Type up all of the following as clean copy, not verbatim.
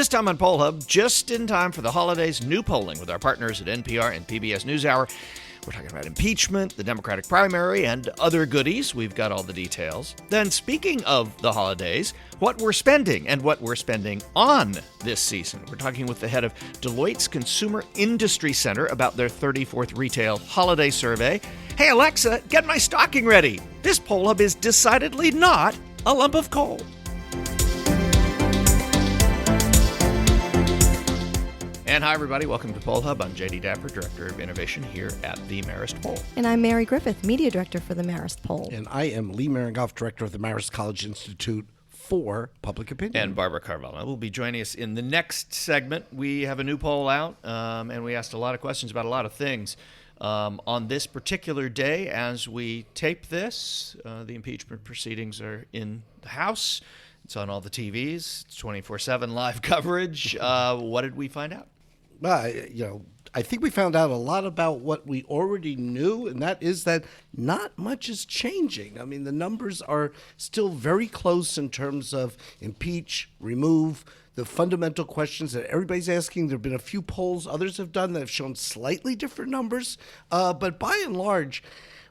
This time on Poll Hub, just in time for the holidays, new polling with our partners at NPR and PBS NewsHour. We're talking about impeachment, the Democratic primary, and other goodies. We've got all the details. Then, speaking of the holidays, what we're spending and what we're spending on this season. We're talking with the head of Deloitte's Consumer Industry Center about their 34th retail holiday survey. Hey, Alexa, get my stocking ready. This Poll Hub is decidedly not a lump of coal. And hi, everybody. Welcome to Poll Hub. I'm J.D. Dapper, Director of Innovation here at the Marist Poll. And I'm Mary Griffith, Media Director for the Marist Poll. And I am Lee Maringoff, Director of the Marist College Institute for Public Opinion. And Barbara Carvalho will be joining us in the next segment. We have a new poll out, and we asked a lot of questions about a lot of things. On this particular day, as we tape this, the impeachment proceedings are in the House. It's on all the TVs. It's 24/7 live coverage. What did we find out? I think we found out a lot about what we already knew, and that is that not much is changing. I mean, the numbers are still very close in terms of impeach, remove, the fundamental questions that everybody's asking. There have been a few polls others have done that have shown slightly different numbers. But by and large,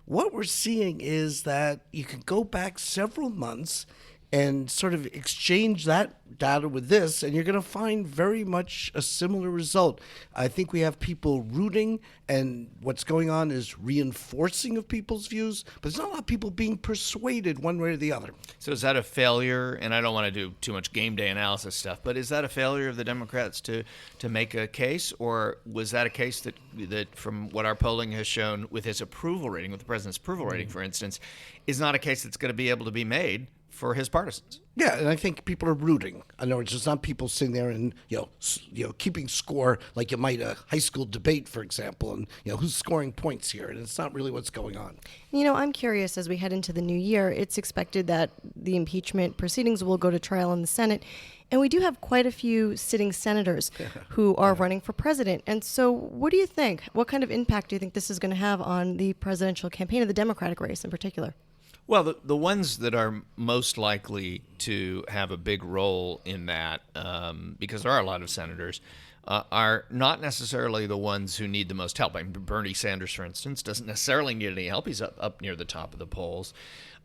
what we're seeing is that you can go back several months and sort of exchange that data with this, and you're going to find very much a similar result. I think we have people rooting, and what's going on is reinforcing of people's views, but there's not a lot of people being persuaded one way or the other. So is that a failure? And I don't want to do too much game day analysis stuff, but is that a failure of the Democrats to make a case, or was that a case that from what our polling has shown with his approval rating, with the president's approval rating, for instance, is not a case that's going to be able to be made for his partisans? Yeah, and I think people are rooting. In other words, it's not people sitting there and keeping score like you might a high school debate, for example, and who's scoring points here, and it's not really what's going on. I'm curious, as we head into the new year, it's expected that the impeachment proceedings will go to trial in the Senate, and we do have quite a few sitting senators who are running for president. And so what do you think? What kind of impact do you think this is going to have on the presidential campaign of the Democratic race in particular? Well, the ones that are most likely to have a big role in that, because there are a lot of senators, are not necessarily the ones who need the most help. I mean, Bernie Sanders, for instance, doesn't necessarily need any help. He's up near the top of the polls.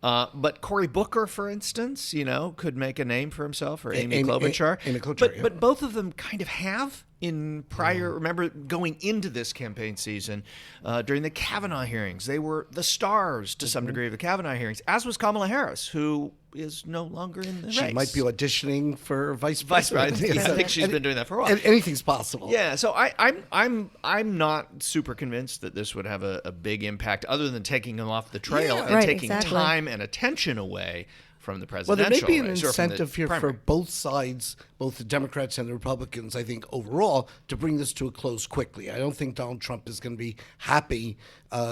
But Cory Booker, for instance, could make a name for himself, or Amy Klobuchar. But both of them kind of have in prior, remember, going into this campaign season, during the Kavanaugh hearings, they were the stars to some degree of the Kavanaugh hearings, as was Kamala Harris, who is no longer in the race. She might be auditioning for vice president. I think she's been doing that for a while. Anything's possible. Yeah, so I'm not super convinced that this would have a big impact, other than taking them off the trail and taking time and attention away from the presidential race. Well, there may be an incentive here for both sides, both the Democrats and the Republicans, I think, overall, to bring this to a close quickly. I don't think Donald Trump is going to be happy,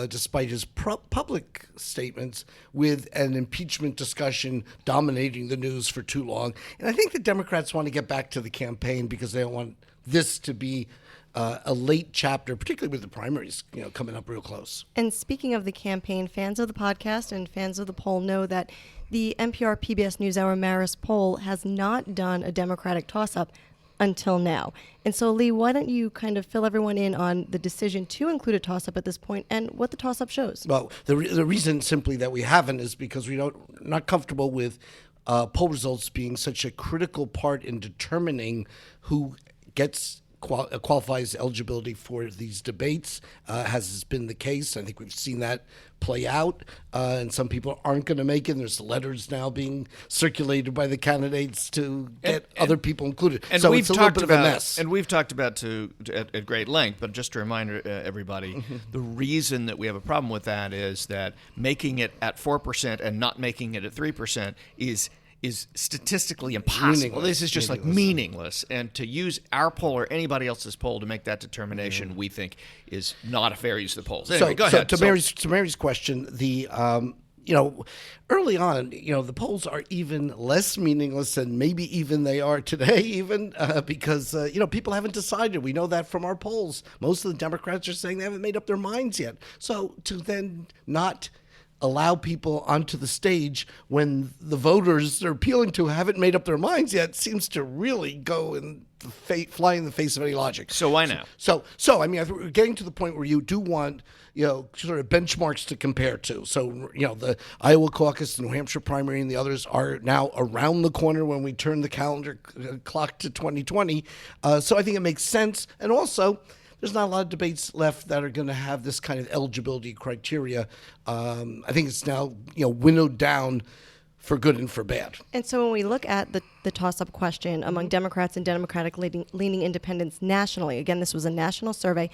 despite his public statements, with an impeachment discussion dominating the news for too long. And I think the Democrats want to get back to the campaign because they don't want this to be a late chapter, particularly with the primaries coming up real close. And speaking of the campaign, fans of the podcast and fans of the poll know that the NPR PBS NewsHour Marist Poll has not done a Democratic toss-up until now. And so, Lee, why don't you kind of fill everyone in on the decision to include a toss-up at this point and what the toss-up shows? Well, the reason simply that we haven't is because we're not comfortable with poll results being such a critical part in determining who qualifies eligibility for these debates, has been the case. I think we've seen that play out, and some people aren't going to make it. And there's letters now being circulated by the candidates to get other people included. And so it's a little bit of a mess. And we've talked about at great length, but just to remind everybody, the reason that we have a problem with that is that making it at 4% and not making it at 3% is statistically impossible. This is just meaningless. And to use our poll or anybody else's poll to make that determination, we think is not a fair use of the polls. Anyway, go ahead. To Mary's question, the early on, the polls are even less meaningless than maybe even they are today, because people haven't decided. We know that from our polls. Most of the Democrats are saying they haven't made up their minds yet. So to then not allow people onto the stage when the voters they're appealing to haven't made up their minds yet seems to really go in fly in the face of any logic. So why now? So I mean, I think we're getting to the point where you do want, sort of benchmarks to compare to. So, the Iowa caucus, the New Hampshire primary, and the others are now around the corner when we turn the calendar clock to 2020. So I think it makes sense. And also, there's not a lot of debates left that are going to have this kind of eligibility criteria. I think it's now, winnowed down for good and for bad. And so when we look at the toss-up question among Democrats and Democratic-leaning independents nationally, again, this was a national survey,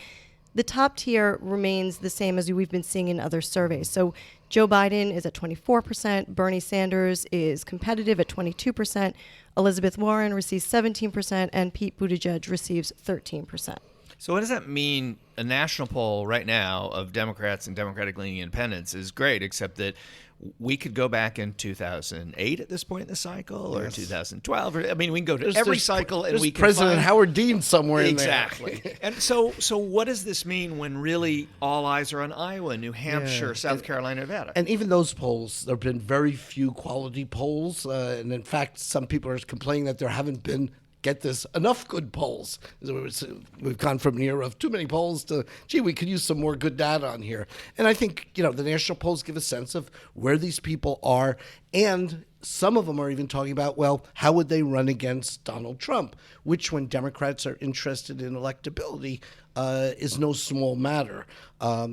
the top tier remains the same as we've been seeing in other surveys. So Joe Biden is at 24%, Bernie Sanders is competitive at 22%, Elizabeth Warren receives 17%, and Pete Buttigieg receives 13%. So what does that mean? A national poll right now of Democrats and Democratic-leaning independents is great, except that we could go back in 2008 at this point in the cycle, or 2012. Or, I mean, we can go to every cycle, and we can President find Howard Dean somewhere in there. Exactly. And so what does this mean when really all eyes are on Iowa, New Hampshire, South Carolina, Nevada? And even those polls, there have been very few quality polls. And in fact, some people are complaining that there haven't been, get this, enough good polls. We've gone from an era of too many polls to, gee, we could use some more good data on here. And I think, the national polls give a sense of where these people are. And some of them are even talking about, well, how would they run against Donald Trump, which, when Democrats are interested in electability, is no small matter.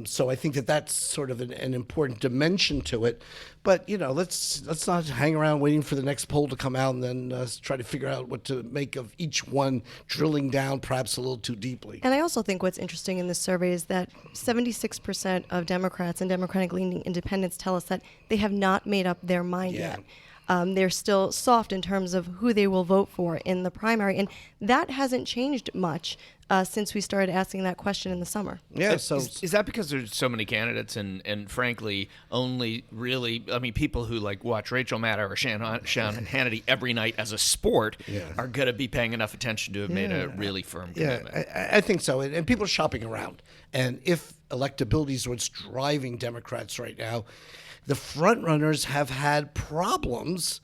So I think that that's sort of an important dimension to it. But, let's not hang around waiting for the next poll to come out and then try to figure out what to make of each one, drilling down perhaps a little too deeply. And I also think what's interesting in this survey is that 76% of Democrats and Democratic-leaning independents tell us that they have not made up their mind yet. They're still soft in terms of who they will vote for in the primary. And that hasn't changed much since we started asking that question in the summer. Yeah. So is that because there's so many candidates and frankly, only really, people who watch Rachel Maddow or Sean Hannity every night as a sport are going to be paying enough attention to have made a really firm commitment? Yeah, I think so. And people are shopping around. And if electability is what's driving Democrats right now, the front runners have had problems,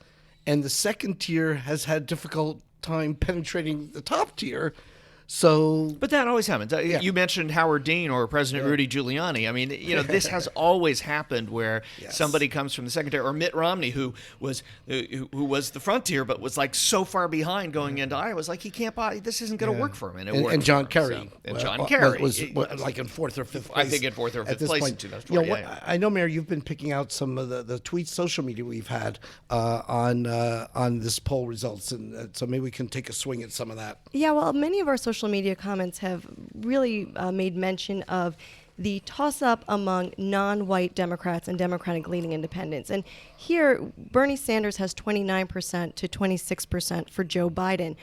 and the second tier has had difficult time penetrating the top tier. So, but that always happens. You mentioned Howard Dean or President Rudy Giuliani. I mean, this has always happened where somebody comes from the second tier, or Mitt Romney, who was the front tier, but was so far behind going into Iowa. Was he can't buy. This isn't going to work for him, and John Kerry. And John Kerry was in fourth or fifth place. I think in fourth or fifth place in 2020. I know, Mayor, you've been picking out some of the tweets, social media we've had on this poll results, and so maybe we can take a swing at some of that. Yeah, well, many of our social media comments have really made mention of the toss-up among non-white Democrats and Democratic-leaning independents. And here, Bernie Sanders has 29% to 26% for Joe Biden,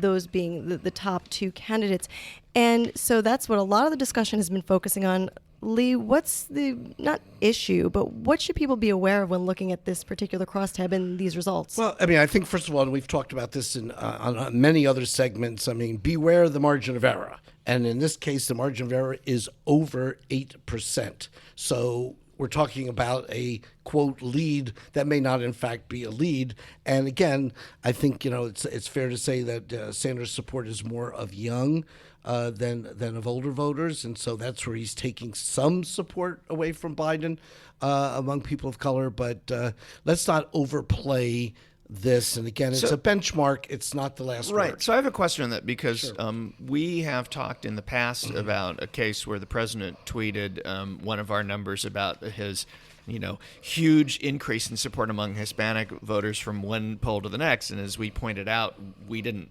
those being the top two candidates. And so that's what a lot of the discussion has been focusing on. Lee, what's the, not issue, but what should people be aware of when looking at this particular crosstab and these results? Well, I think, first of all, and we've talked about this on many other segments, beware the margin of error. And in this case, the margin of error is over 8%. So we're talking about a, quote, lead that may not, in fact, be a lead. And again, I think, it's fair to say that Sanders' support is more of young than of older voters, and so that's where he's taking some support away from Biden among people of color. But let's not overplay this. And again, it's a benchmark. It's not the last word. Right. So I have a question on that because we have talked in the past about a case where the president tweeted one of our numbers about his huge increase in support among Hispanic voters from one poll to the next. And as we pointed out, we didn't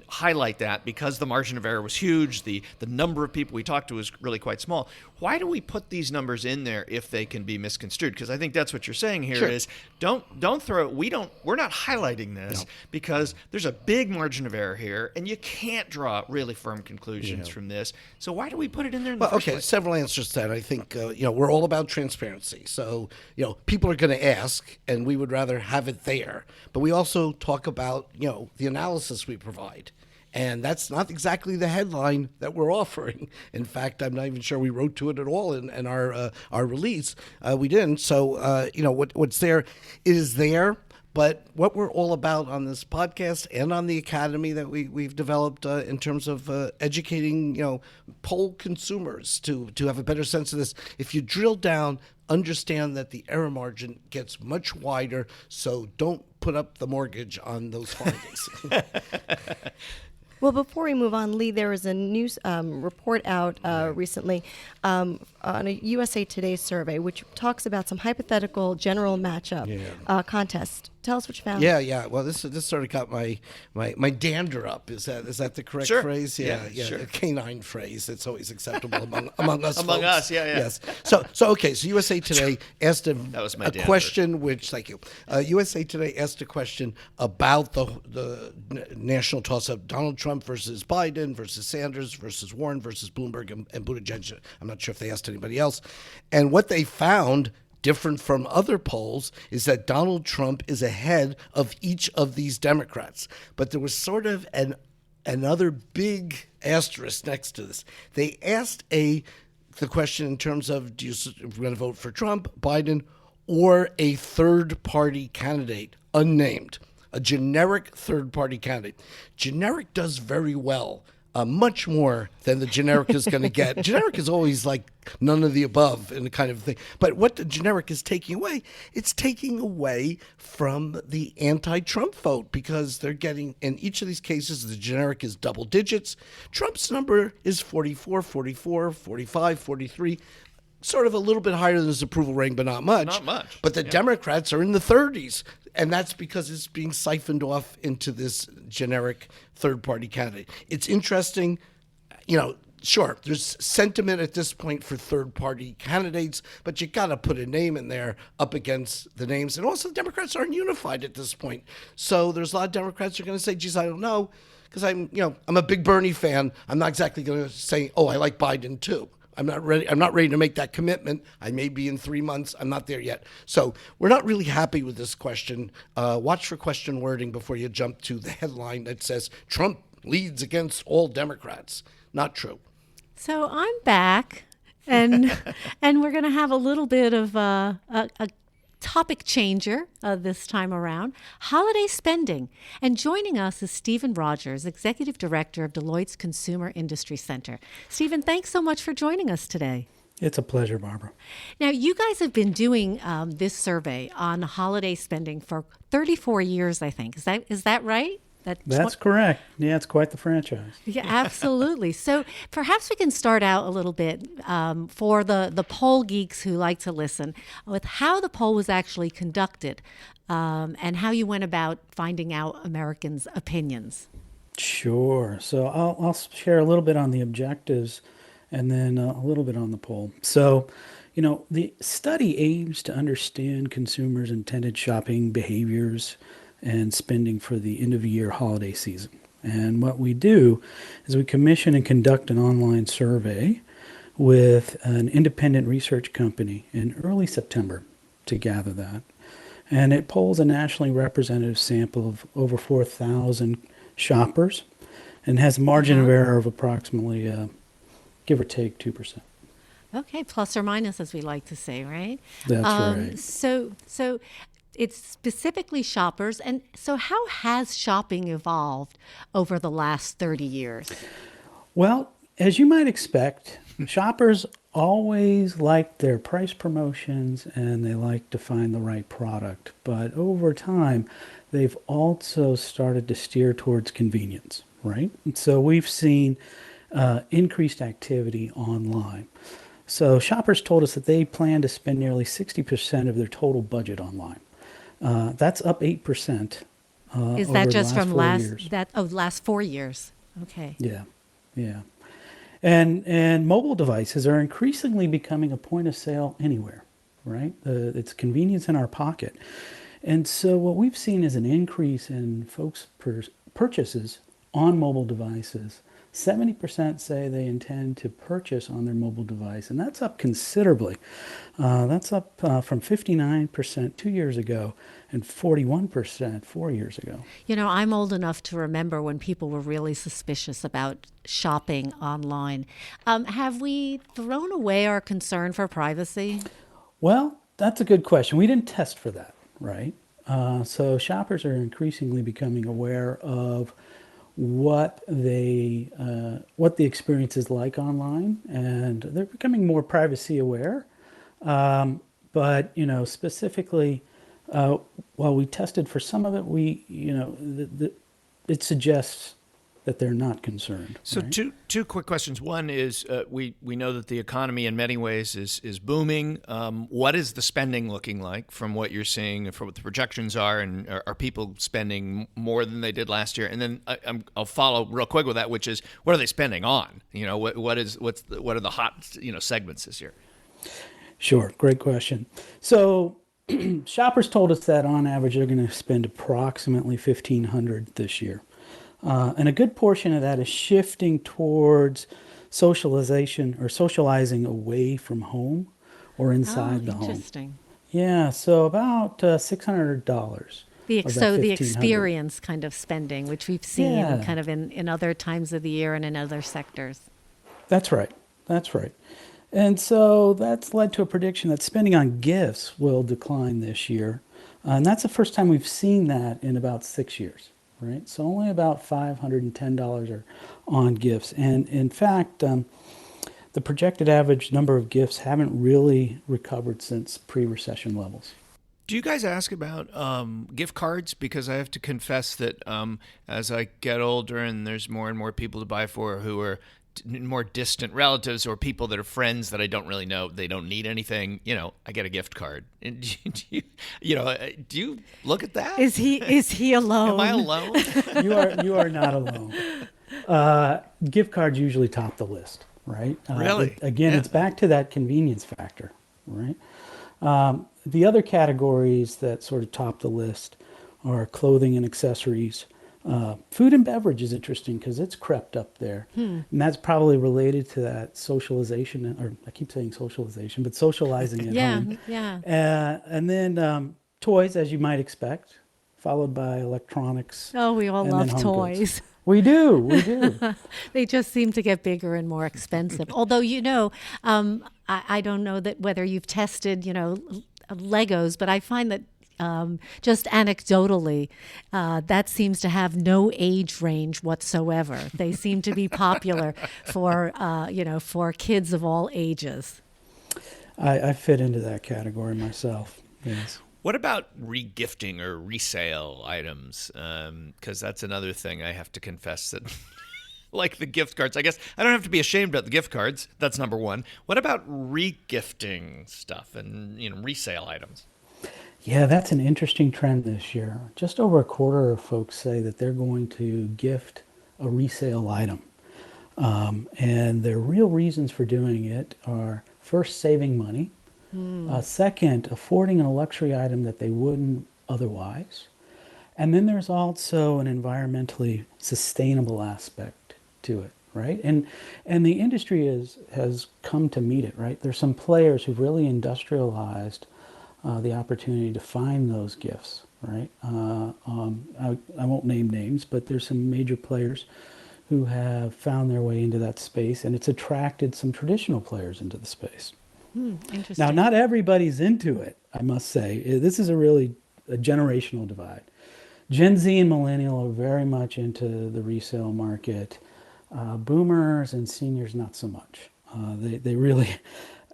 highlight that because the margin of error was huge. The number of people we talked to was really quite small. Why do we put these numbers in there if they can be misconstrued? Because I think that's what you're saying here is don't throw it. We're not highlighting this because there's a big margin of error here, and you can't draw really firm conclusions from this. So why do we put it in there in the first place? Several answers to that. I think we're all about transparency. So people are going to ask, and we would rather have it there. But we also talk about the analysis we provide. And that's not exactly the headline that we're offering. In fact, I'm not even sure we wrote to it at all in our release. We didn't. So, what's there is there. But what we're all about on this podcast and on the academy that we've developed in terms of educating, poll consumers to have a better sense of this. If you drill down, understand that the error margin gets much wider. So don't put up the mortgage on those findings. Well, before we move on, Lee, there was a news report out recently on a USA Today survey, which talks about some hypothetical general matchup contest. Tell us what you found. Yeah. Well, this sort of got my dander up. Is that the correct phrase? Yeah. Sure. A canine phrase. It's always acceptable among us. Among folks. us, yeah. Yes. So USA Today asked a question, which thank you. USA Today asked a question about the national toss-up: Donald Trump versus Biden versus Sanders versus Warren versus Bloomberg and Buttigieg. I'm not sure if they asked anybody else, and what they found, different from other polls, is that Donald Trump is ahead of each of these Democrats. But there was sort of another big asterisk next to this. They asked the question in terms of, do you going to vote for Trump, Biden, or a third-party candidate, unnamed, a generic third-party candidate. Generic does very well. Much more than the generic is going to get. Generic is always like none of the above and the kind of thing. But what the generic is taking away, it's taking away from the anti-Trump vote, because they're getting, in each of these cases, the generic is double digits. Trump's number is 44, 44, 45, 43. Sort of a little bit higher than his approval rating, but not much. Not much. But the Democrats are in the 30s. And that's because it's being siphoned off into this generic third-party candidate. It's interesting, sure, there's sentiment at this point for third-party candidates, but you got to put a name in there up against the names. And also, the Democrats aren't unified at this point. So there's a lot of Democrats who are going to say, geez, I don't know, because I'm a big Bernie fan. I'm not exactly going to say, oh, I like Biden too. I'm not ready to make that commitment. I may be in 3 months. I'm not there yet. So we're not really happy with this question. Watch for question wording before you jump to the headline that says Trump leads against all Democrats. Not true. So I'm back, and we're going to have a little bit of a topic changer this time around, holiday spending. And joining us is Stephen Rogers, Executive Director of Deloitte's Consumer Industry Center. Stephen, thanks so much for joining us today. It's a pleasure, Barbara. Now, you guys have been doing this survey on holiday spending for 34 years, I think. Is that right? That's correct. Yeah, it's quite the franchise. Yeah, absolutely. So perhaps we can start out a little bit for the poll geeks who like to listen with how the poll was actually conducted and how you went about finding out Americans' opinions. Sure. So I'll share a little bit on the objectives and then a little bit on the poll. So, the study aims to understand consumers' intended shopping behaviors and spending for the end-of-year holiday season. And what we do is we commission and conduct an online survey with an independent research company in early September to gather that. And it polls a nationally representative sample of over 4,000 shoppers and has a margin of error of approximately, give or take, 2%. Okay, plus or minus, as we like to say, right? That's right. So it's specifically shoppers. And so how has shopping evolved over the last 30 years? Well, as you might expect, shoppers always like their price promotions and they like to find the right product. But over time, they've also started to steer towards convenience, right? And so we've seen increased activity online. So shoppers told us that they plan to spend nearly 60% of their total budget online. That's up 8%. Is that just from last 4 years? Okay. Yeah. And mobile devices are increasingly becoming a point of sale anywhere, right? It's convenience in our pocket. And so what we've seen is an increase in folks' purchases on mobile devices 70% say they intend to purchase on their mobile device, and that's up considerably. That's up from 59% 2 years ago and 41% 4 years ago. You know, I'm old enough to remember when people were really suspicious about shopping online. Have we thrown away our concern for privacy? Well, that's a good question. We didn't test for that, right? So shoppers are increasingly becoming aware of what the experience is like online, and they're becoming more privacy aware. But specifically, while we tested for some of it, it suggests that they're not concerned. So right? two quick questions. One is we know that the economy in many ways is booming. What is the spending looking like from what you're seeing, from what the projections are, and are people spending more than they did last year? And then I'll follow real quick with that, which is what are they spending on? What are the hot segments this year? Sure, great question. So shoppers told us that on average they're going to spend approximately $1,500 this year. And a good portion of that is shifting towards socialization or socializing away from home or inside the home. Interesting. Yeah, so about $600. So the experience kind of spending, which we've seen kind of in other times of the year and in other sectors. That's right. And so that's led to a prediction that spending on gifts will decline this year. And that's the first time we've seen that in about 6 years. Right, so only about $510 are on gifts, and in fact, the projected average number of gifts haven't really recovered since pre-recession levels. Do you guys ask about gift cards? Because I have to confess that as I get older and there's more and more people to buy for who are more distant relatives or people that are friends that I don't really know, they don't need anything, I get a gift card. And do you look at that? Is he alone? Am I alone? You are not alone. Gift cards usually top the list, right? Really? It's back to that convenience factor, right? The other categories that sort of top the list are clothing and accessories. Food and beverage is interesting because it's crept up there. And that's probably related to that socialization, or I keep saying socialization, but socializing at home. Yeah. And then toys, as you might expect, followed by electronics. Oh, we all love toys. Goods. We do. They just seem to get bigger and more expensive. Although, I don't know that whether you've tested, Legos, but I find that just anecdotally, that seems to have no age range whatsoever. They seem to be popular for kids of all ages. I fit into that category myself. Yes. What about regifting or resale items? Because that's another thing I have to confess that, like the gift cards. I guess I don't have to be ashamed about the gift cards. That's number one. What about regifting stuff and resale items? Yeah, that's an interesting trend this year. Just over a quarter of folks say that they're going to gift a resale item. And their real reasons for doing it are first, saving money. Second, affording a luxury item that they wouldn't otherwise. And then there's also an environmentally sustainable aspect to it, right? And the industry has come to meet it, right? There's some players who've really industrialized the opportunity to find those gifts, right? I won't name names, but there's some major players who have found their way into that space, and it's attracted some traditional players into the space. Interesting. Now, not everybody's into it, I must say. This is a generational divide. Gen Z and millennial are very much into the resale market. Boomers and seniors, not so much. They really...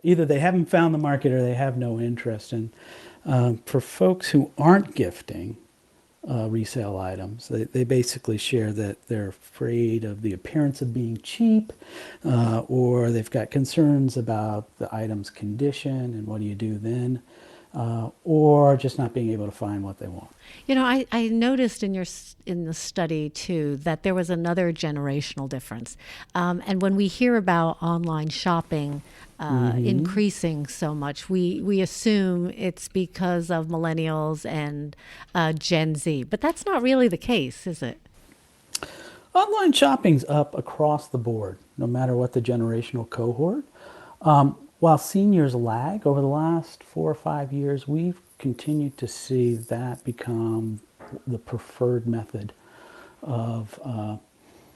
Either they haven't found the market or they have no interest. And for folks who aren't gifting resale items, they basically share that they're afraid of the appearance of being cheap, or they've got concerns about the item's condition and what do you do then, or just not being able to find what they want. I noticed in the study too that there was another generational difference, and when we hear about online shopping increasing so much, we assume it's because of millennials and Gen Z, but that's not really the case, is it? Online shopping's up across the board, no matter what the generational cohort. While seniors lag over the last 4 or 5 years, we've continued to see that become the preferred method of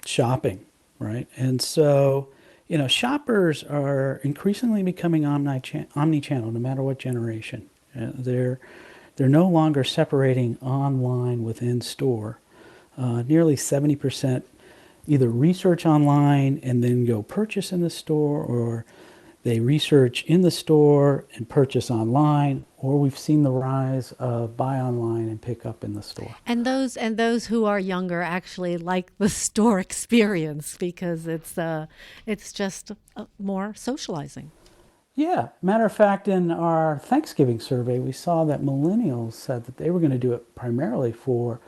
shopping, right? And so, shoppers are increasingly becoming omni-channel, no matter what generation. They're no longer separating online within store. Nearly 70% either research online and then go purchase in the store, or they research in the store and purchase online, or we've seen the rise of buy online and pick up in the store. And those who are younger actually like the store experience because it's just more socializing. Yeah. Matter of fact, in our Thanksgiving survey, we saw that millennials said that they were going to do it primarily for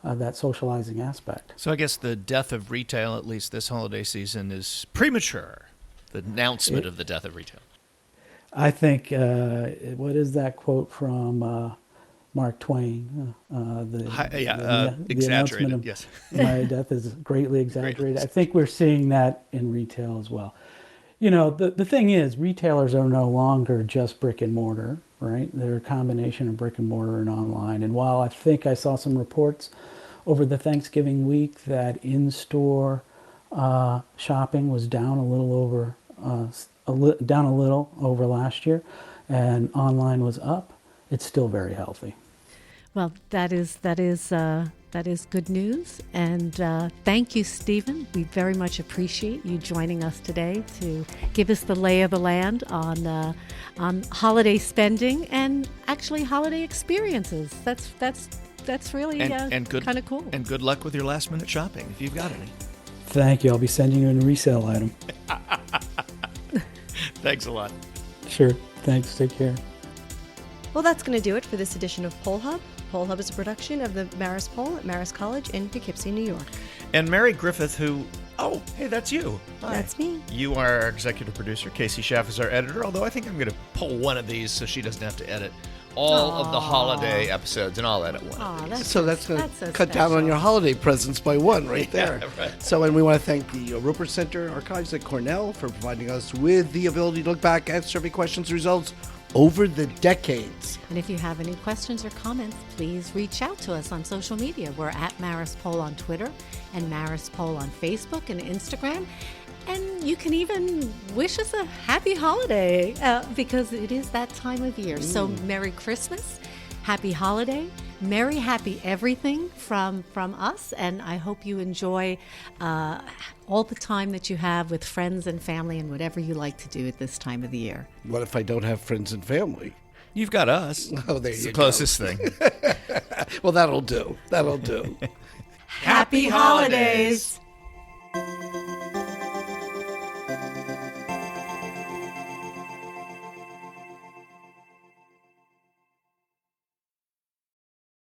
that socializing aspect. So I guess the death of retail, at least this holiday season, is premature. The announcement of the death of retail. I think, what is that quote from Mark Twain? The Exaggerated, announcement of yes. my death is greatly exaggerated. I think we're seeing that in retail as well. The thing is, retailers are no longer just brick and mortar, right? They're a combination of brick and mortar and online. And while I think I saw some reports over the Thanksgiving week that in-store shopping was down a little over last year, and online was up, it's still very healthy. Well, that is good news, and thank you, Stephen. We very much appreciate you joining us today to give us the lay of the land on holiday spending and actually holiday experiences. That's really kind of cool. And good luck with your last minute shopping if you've got any. Thank you. I'll be sending you a resale item. Thanks a lot. Sure. Thanks. Take care. Well, that's going to do it for this edition of Poll Hub. Poll Hub is a production of the Marist Poll at Marist College in Poughkeepsie, New York. And Mary Griffith, oh, hey, that's you. Hi. That's me. You are our executive producer. Casey Schaff is our editor, although I think I'm going to pull one of these so she doesn't have to edit all of the holiday episodes, and I'll edit one of these. So that's going to so cut down on your holiday presents by one right there. Yeah, right. So, and we want to thank the Roper Center Archives at Cornell for providing us with the ability to look back at survey questions results over the decades. And if you have any questions or comments, please reach out to us on social media. We're at Marist Poll on Twitter and Marist Poll on Facebook and Instagram. And you can even wish us a happy holiday because it is that time of year. So Merry Christmas, Happy Holiday, Merry Happy Everything from us. And I hope you enjoy all the time that you have with friends and family and whatever you like to do at this time of the year. What if I don't have friends and family? You've got us. Oh, there it's you the closest thing. Well, that'll do. That'll do. Happy Holidays!